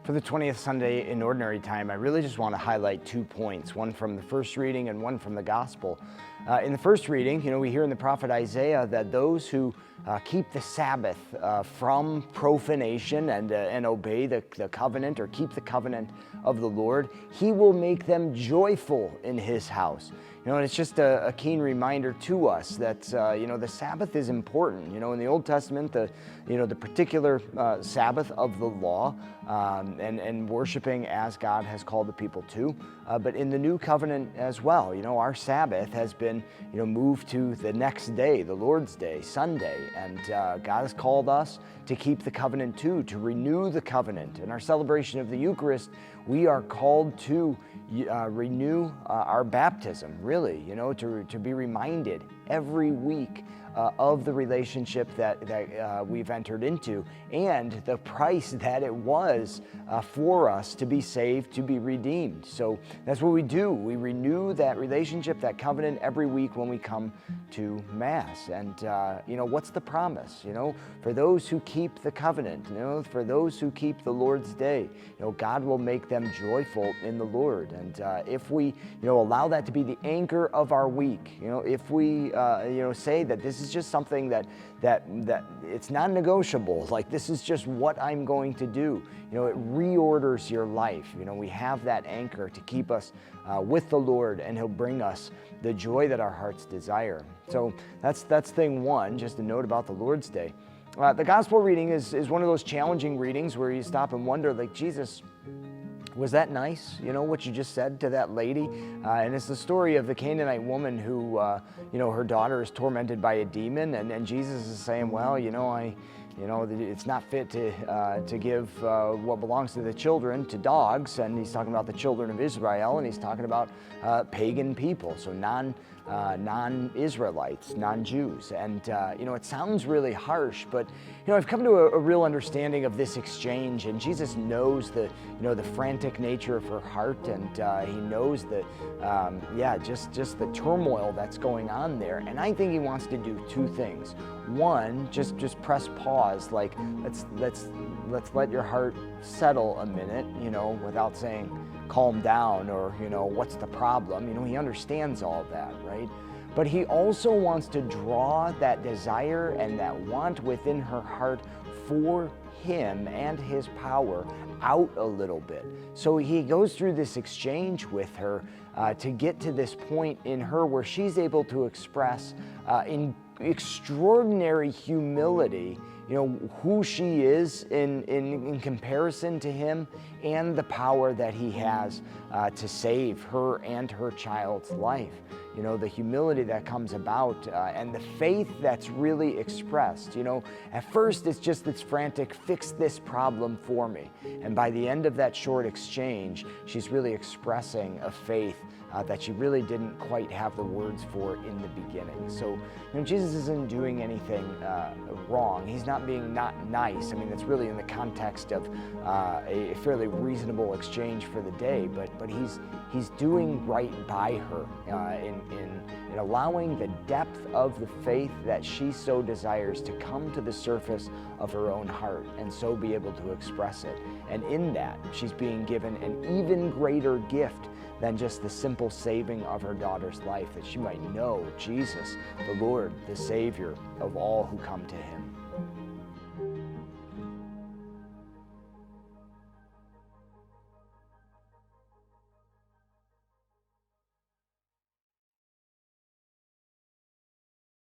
For the 20th Sunday in Ordinary Time, I really just want to highlight 2 points, one from the first reading and one from the Gospel. In the first reading, we hear in the prophet Isaiah that those who keep the Sabbath from profanation and obey the covenant, or keep the covenant of the Lord, He will make them joyful in His house. And it's just a keen reminder to us that the Sabbath is important. In the Old Testament, the particular Sabbath of the law, and worshiping as God has called the people to. But in the New Covenant as well, our Sabbath has been moved to the next day, the Lord's Day, Sunday, and God has called us to keep the covenant too, to renew the covenant. In our celebration of the Eucharist, we are called to renew our baptism, really, to be reminded every week of the relationship that we've entered into, and the price that it was for us to be saved, to be redeemed. So that's what we do. We renew that relationship, that covenant, every week when we come to Mass. And what's the promise? For those who keep the covenant, for those who keep the Lord's Day, God will make them joyful in the Lord. And if we allow that to be the anchor of our week, if we say that this is just something that it's non-negotiable, like this is just what I'm going to do, it reorders your life. We have that anchor to keep us with the Lord, and He'll bring us the joy that our hearts desire. So that's thing one, just a note about the Lord's Day. The Gospel reading is one of those challenging readings where you stop and wonder, like, Jesus, was that nice? What you just said to that lady? And it's the story of the Canaanite woman who, her daughter is tormented by a demon, and Jesus is saying, well, it's not fit to give what belongs to the children to dogs. And He's talking about the children of Israel, and He's talking about pagan people, so non-Israelites, non-Jews. And, it sounds really harsh, but, I've come to a real understanding of this exchange, and Jesus knows the frantic nature of her heart, and He knows just the turmoil that's going on there. And I think He wants to do two things. One, just press pause, like let's let your heart settle a minute, without saying calm down or, what's the problem? He understands all of that, right? But He also wants to draw that desire and that want within her heart for Him and His power out a little bit. So He goes through this exchange with her to get to this point in her where she's able to express in extraordinary humility, who she is in comparison to Him, and the power that He has to save her and her child's life. The humility that comes about, and the faith that's really expressed. At first it's just this frantic, fix this problem for me. And by the end of that short exchange, she's really expressing a faith that she really didn't quite have the words for in the beginning. So, Jesus isn't doing anything wrong. He's not being not nice. I mean, that's really in the context of a fairly reasonable exchange for the day, but he's doing right by her in allowing the depth of the faith that she so desires to come to the surface of her own heart, and so be able to express it. And in that, she's being given an even greater gift than just the simple saving of her daughter's life, that she might know Jesus, the Lord, the Savior of all who come to Him.